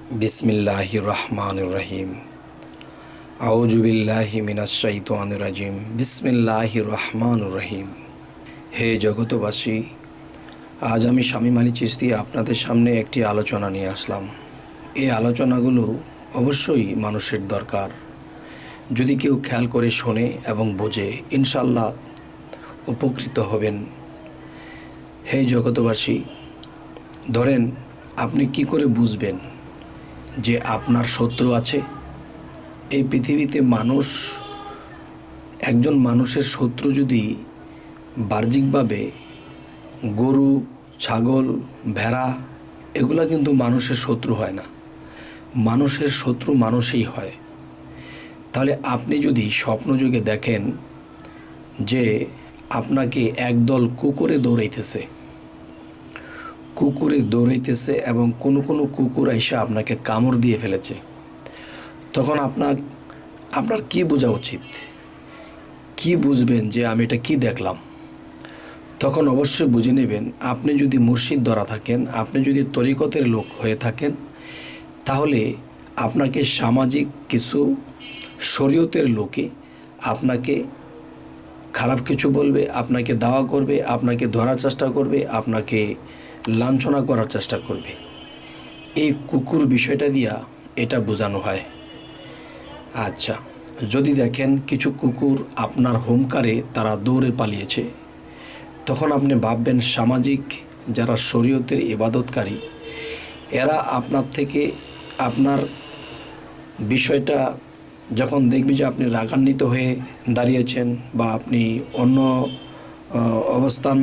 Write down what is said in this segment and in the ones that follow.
बिस्मिल्लाहिर रहमानिर रहीम आऊज़ु बिल्लाहि मिनाश शाइतानिर राजीम बिस्मिल्लाहिर रहमानिर रहीम। হে জগতবাসী, আজ আমি শামীম আলী চিশতি আপনাদের সামনে একটি আলোচনা নিয়ে আসলাম। এই আলোচনাগুলো অবশ্যই মানুষের দরকার। যদি কেউ খেয়াল করে শোনে এবং বোঝে, ইনশাআল্লাহ উপকৃত হবেন। হে জগতবাসী, ধরেন আপনি কি করে বুঝবেন যে আপনার শত্রু আছে? এই পৃথিবীতে একজন মানুষের শত্রু যদি বাহ্যিকভাবে গরু, ছাগল, ভেড়া, এগুলা কিন্তু মানুষের শত্রু হয় না। মানুষের শত্রু মানুষই হয়। তাহলে আপনি যদি স্বপ্নযোগে দেখেন যে আপনাকে একদল কুকুরে দৌড়াইতেছে এবং কোনো কুকুর এসে আপনাকে কামড় দিয়ে ফেলেছে, তখন আপনার কি বোঝা উচিত? কি বুঝবেন যে আমি এটা কি দেখলাম? তখন অবশ্যই বুঝে নেবেন, আপনি যদি মুর্শিদ ধরা থাকেন, আপনি যদি তরিকতের লোক হয়ে থাকেন, তাহলে আপনাকে সামাজিক কিছু শরীয়তের লোকে আপনাকে খারাপ কিছু বলবে, আপনাকে দাওয়া করবে, আপনাকে ধরার চেষ্টা করবে, আপনাকে লাঞ্ছনা করার চেষ্টা করবে। এই কুকুর বিষয়টা দিয়া এটা বোঝানো হয়। আচ্ছা, যদি দেখেন কিছু কুকুর আপনার হুমকারে তারা দৌড়ে পালিয়েছে, তখন আপনি ভাববেন সামাজিক যারা শরীয়তের ইবাদতকারী, এরা আপনার বিষয়টা যখন দেখবে যে আপনি রাগান্বিত হয়ে দাঁড়িয়েছেন বা আপনি অন্য অবস্থান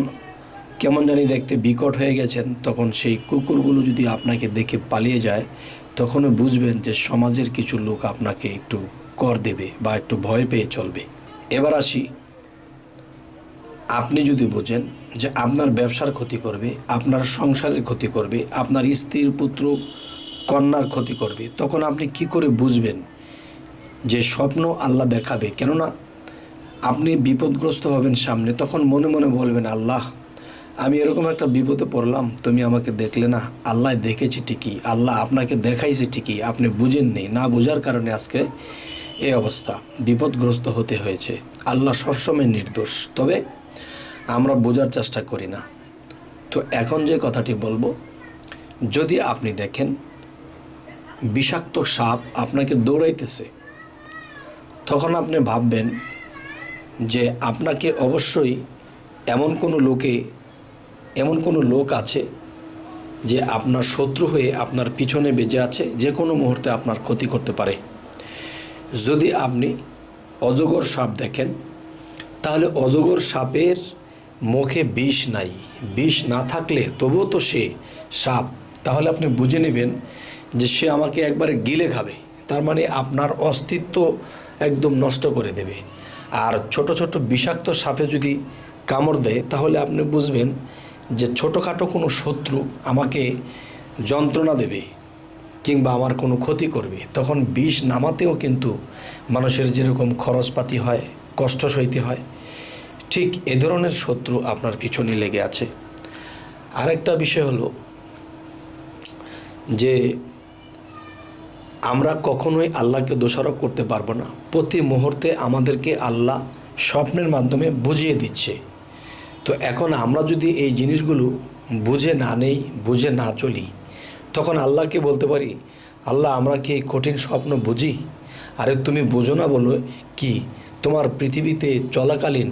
কেমন জানি দেখতে বিকট হয়ে গেছেন, তখন সেই কুকুরগুলো যদি আপনাকে দেখে পালিয়ে যায়, তখনও বুঝবেন যে সমাজের কিছু লোক আপনাকে একটু কর দেবে বা একটু ভয় পেয়ে চলবে। এবার আসি, আপনি যদি বোঝেন যে আপনার ব্যবসার ক্ষতি করবে, আপনার সংসারের ক্ষতি করবে, আপনার স্ত্রীর পুত্র কন্যার ক্ষতি করবে, তখন আপনি কি করে বুঝবেন যে স্বপ্ন আল্লাহ দেখাবে? কেননা আপনি বিপদগ্রস্ত হবেন সামনে, তখন মনে মনে বলবেন, আল্লাহ, আমি এরকম একটা বিপদে পড়লাম, তুমি আমাকে দেখলে না। আল্লাহ দেখেছে ঠিকই, আল্লাহ আপনাকে দেখাইছে ঠিকই, আপনি বুঝেননি। না বোঝার কারণে আজকে এই অবস্থা, বিপদগ্রস্ত হতে হয়েছে। আল্লাহ সবসময় নির্দোষ, তবে আমরা বোঝার চেষ্টা করি না। তো এখন যে কথাটি বলবো, যদি আপনি দেখেন বিষাক্ত সাপ আপনাকে দৌড়াইতেছে, তখন আপনি ভাববেন যে আপনাকে অবশ্যই এমন কোনো লোক আছে যে আপনার শত্রু হয়ে আপনার পিছনে বেজে আছে, যে কোনো মুহূর্তে আপনার ক্ষতি করতে পারে। যদি আপনি অজগর সাপ দেখেন, তাহলে অজগর সাপের মুখে বিষ নাই। বিষ না থাকলে তবুও তো সে সাপ, তাহলে আপনি বুঝে নেবেন যে সে আমাকে একবারে গিলে খাবে। তার মানে আপনার অস্তিত্ব একদম নষ্ট করে দেবে। আর ছোট ছোট বিষাক্ত সাপে যদি কামড় দেয়, তাহলে আপনি বুঝবেন যে ছোটোখাটো কোনো শত্রু আমাকে যন্ত্রণা দেবে কিংবা আমার কোনো ক্ষতি করবে। তখন বিষ নামাতেও কিন্তু মানুষের যেরকম খরচপাতি হয়, কষ্ট সইতে হয়, ঠিক এ ধরনের শত্রু আপনার পিছনে লেগে আছে। আরেকটা বিষয় হলো যে আমরা কখনোই আল্লাহকে দোষারোপ করতে পারবো না। প্রতি মুহূর্তে আমাদেরকে আল্লাহ স্বপ্নের মাধ্যমে বুঝিয়ে দিচ্ছে। তো এখন আমরা যদি এই জিনিসগুলো বুঝে না নেই, বুঝে না চলি, তখন আল্লাহকে বলতে পারি, আল্লাহ, আমরা কি এই কঠিন স্বপ্ন বুঝি? আরে তুমি বোঝো না বলো কি? তোমার পৃথিবীতে চলাকালীন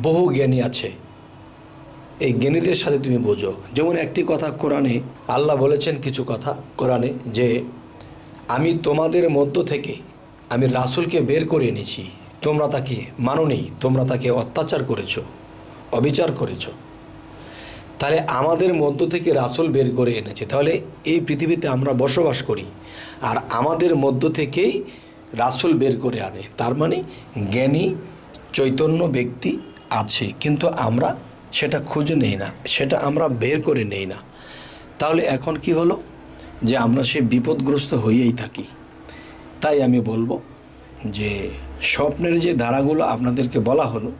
বহু জ্ঞানী আছে, এই জ্ঞানীদের সাথে তুমি বোঝো। যেমন একটি কথা কোরআনে আল্লাহ বলেছেন, কিছু কথা কোরআনে, যে আমি তোমাদের মধ্য থেকে আমি রাসূলকে বের করে এনেছি, তোমরা তাকে মানোনি, তোমরা তাকে অত্যাচার করেছো, অবিচার করেছো। তাহলে আমাদের মধ্য থেকে রাসূল বের করে এনেছে, তাহলে এই পৃথিবীতে আমরা বসবাস করি আর আমাদের মধ্য থেকেই রাসূল বের করে আনে। তার মানে জ্ঞানী চৈতন্য ব্যক্তি আছে, কিন্তু আমরা সেটা খুঁজে নেই না, সেটা আমরা বের করে নেই না। তাহলে এখন কি হলো যে আমরা সে বিপদগ্রস্ত হয়েই থাকি। তাই আমি বলবো যে স্বপ্নের যে ধারাগুলো আপনাদেরকে বলা হলো,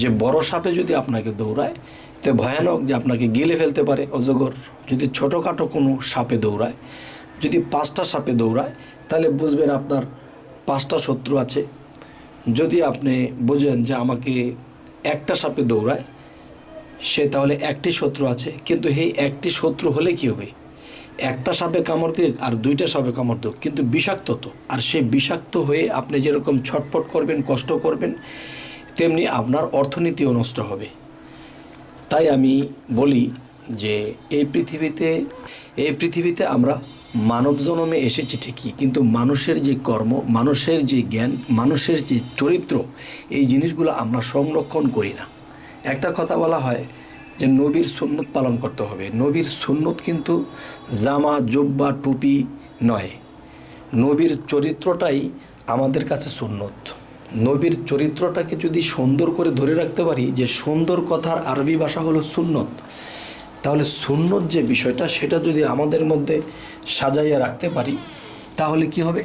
যে বড় সাপে যদি আপনাকে দৌড়ায় তো ভয়ানক, যে আপনাকে গিলে ফেলতে পারে অজগর। যদি ছোটোখাটো কোনো সাপে দৌড়ায়, যদি 5টা সাপে দৌড়ায় তাহলে বুঝবেন আপনার 5টা শত্রু আছে। যদি আপনি বোঝেন যে আমাকে একটা সাপে দৌড়ায়, সে তাহলে একটি শত্রু আছে। কিন্তু এই একটি শত্রু হলে কি হবে, একটা সাপে কামড় দিক আর 2টা সাপে কামড় দিক, কিন্তু বিষাক্ত তো। আর সে বিষাক্ত হয়ে আপনি যেরকম ছটফট করবেন, কষ্ট করবেন, তেমনি আপনার অর্থনীতিও নষ্ট হবে। তাই আমি বলি যে এই পৃথিবীতে আমরা মানব জন্মে এসেছি ঠিকই, কিন্তু মানুষের যে কর্ম, মানুষের যে জ্ঞান, মানুষের যে চরিত্র, এই জিনিসগুলো আমরা সংরক্ষণ করি না। একটা কথা বলা হয় যে নবীর সুন্নত পালন করতে হবে। নবীর সুন্নত কিন্তু জামা, জুব্বা, টুপি নয়। নবীর চরিত্রটাই আমাদের কাছে সুন্নত। নবীর চরিত্রটাকে যদি সুন্দর করে ধরে রাখতে পারি, যে সুন্দর কথার আরবি ভাষা হলো সুন্নত, তাহলে সুন্নত যে বিষয়টা, সেটা যদি আমাদের মধ্যে সাজাইয়া রাখতে পারি, তাহলে কি হবে,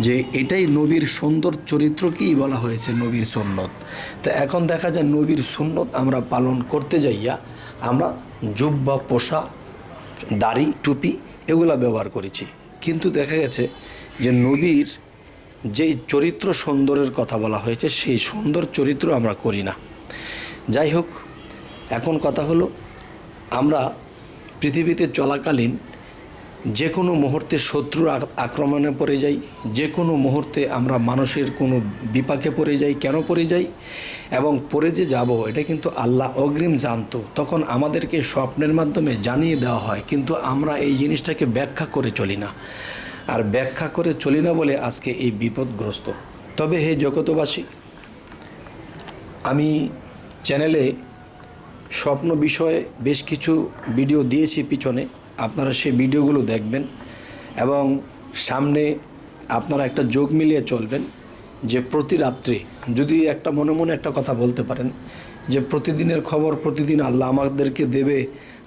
যে এটাই নবীর সুন্দর চরিত্রকেই বলা হয়েছে নবীর সুন্নত। তো এখন দেখা যায় নবীর সুন্নত আমরা পালন করতে যাইয়া আমরা জুব্বা, পোশা, দাড়ি, টুপি এগুলা ব্যবহার করেছি। কিন্তু দেখা গেছে যে নবীর যেই চরিত্র সুন্দরের কথা বলা হয়েছে, সেই সুন্দর চরিত্র আমরা করি না। যাই হোক, এখন কথা হলো, আমরা পৃথিবীতে চলাকালীন যে কোনো মুহূর্তে শত্রুর আক্রমণে পড়ে যাই, যে কোনো মুহূর্তে আমরা মানুষের কোনো বিপাকে পড়ে যাই। কেন পড়ে যাই এবং পড়ে যে যাব, এটা কিন্তু আল্লাহ অগ্রিম জানতো। তখন আমাদেরকে স্বপ্নের মাধ্যমে জানিয়ে দেওয়া হয়, কিন্তু আমরা এই জিনিসটাকে ব্যাখ্যা করে চলি না। আর ব্যাখ্যা করে চলি না বলে আজকে এই বিপদগ্রস্ত। তবে হে জগতবাসী, আমি চ্যানেলে স্বপ্ন বিষয়ে বেশ কিছু ভিডিও দিয়েছি পিছনে, আপনারা সেই ভিডিওগুলো দেখবেন এবং সামনে আপনারা একটা যোগ মিলিয়ে চলবেন যে প্রতি রাত্রে যদি একটা মনে মনে একটা কথা বলতে পারেন যে প্রতিদিনের খবর প্রতিদিন আল্লাহ আমাদেরকে দেবে,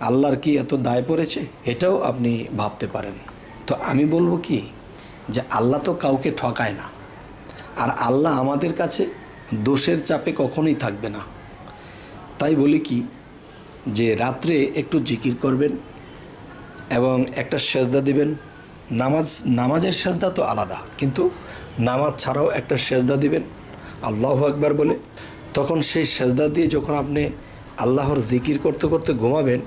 আল্লাহর কি এত দায় পড়েছে, এটাও আপনি ভাবতে পারেন। তো আমি বলবো কি, যে আল্লাহ তো কাউকে ঠকায় না, আর আল্লাহ আমাদের কাছে দোষের চাপে কখনোই থাকবে না। তাই বলি কি, যে রাত্রে একটু জিকির করবেন এবং একটা সেজদা দিবেন। নামাজের সেজদা তো আলাদা, কিন্তু নামাজ ছাড়াও একটা সেজদা দিবেন আল্লাহু আকবার বলে। তখন সেই সেজদা দিয়ে যখন আপনি আল্লাহর জিকির করতে করতে ঘুমাবেন,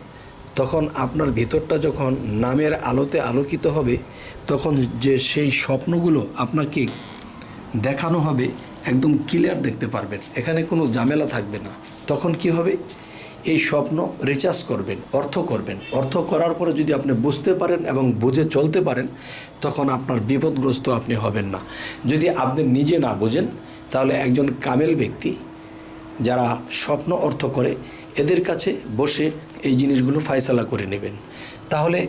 তখন আপনার ভিতরটা যখন নামের আলোতে আলোকিত হবে, তখন যে সেই স্বপ্নগুলো আপনাকে দেখানো হবে, একদম ক্লিয়ার দেখতে পারবেন, এখানে কোনো ঝামেলা থাকবে না। তখন কি হবে, এই স্বপ্ন রিচার্জ করবেন, অর্থ করার পরে যদি আপনি বুঝতে পারেন এবং বুঝে চলতে পারেন, তখন আপনার বিপদগ্রস্ত আপনি হবেন না। যদি আপনি নিজে না বোঝেন, তাহলে একজন কামেল ব্যক্তি যারা স্বপ্ন অর্থ করে, এদের কাছে বসে এই জিনিসগুলো ফায়সালা করে নেবেন। তাহলে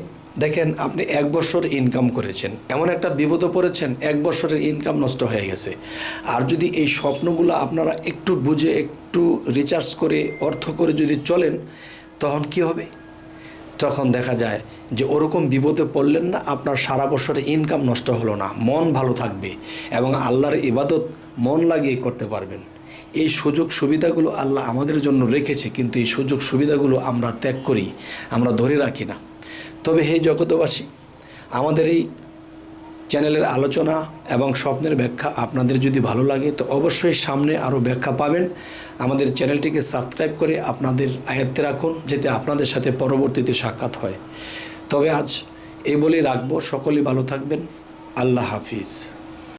দেখেন, আপনি 1 বছর ইনকাম করেছেন, এমন একটা বিপদে পড়েছেন, 1 বছরের ইনকাম নষ্ট হয়ে গেছে। আর যদি এই স্বপ্নগুলো আপনারা একটু বুঝে, একটু রিচার্জ করে, অর্থ করে যদি চলেন, তখন কি হবে, তখন দেখা যায় যে ওরকম বিপদে পড়লেন না, আপনার সারা বছরের ইনকাম নষ্ট হলো না, মন ভালো থাকবে এবং আল্লাহর ইবাদত মন লাগিয়ে করতে পারবেন। এই সুযোগ সুবিধাগুলো আল্লাহ আমাদের জন্য রেখেছে, কিন্তু এই সুযোগ সুবিধাগুলো আমরা ত্যাগ করি, আমরা ধরে রাখি না। তবে হে জগতবাসী, আমাদের এই চ্যানেলের আলোচনা এবং স্বপ্নের ব্যাখ্যা আপনাদের যদি ভালো লাগে, তো অবশ্যই সামনে আরও ব্যাখ্যা পাবেন। আমাদের চ্যানেলটিকে সাবস্ক্রাইব করে আপনাদের আয়ত্তে রাখুন, যাতে আপনাদের সাথে পরবর্তীতে সাক্ষাৎ হয়। তবে আজ এই বলেই রাখবো, সকলেই ভালো থাকবেন। আল্লাহ হাফিজ।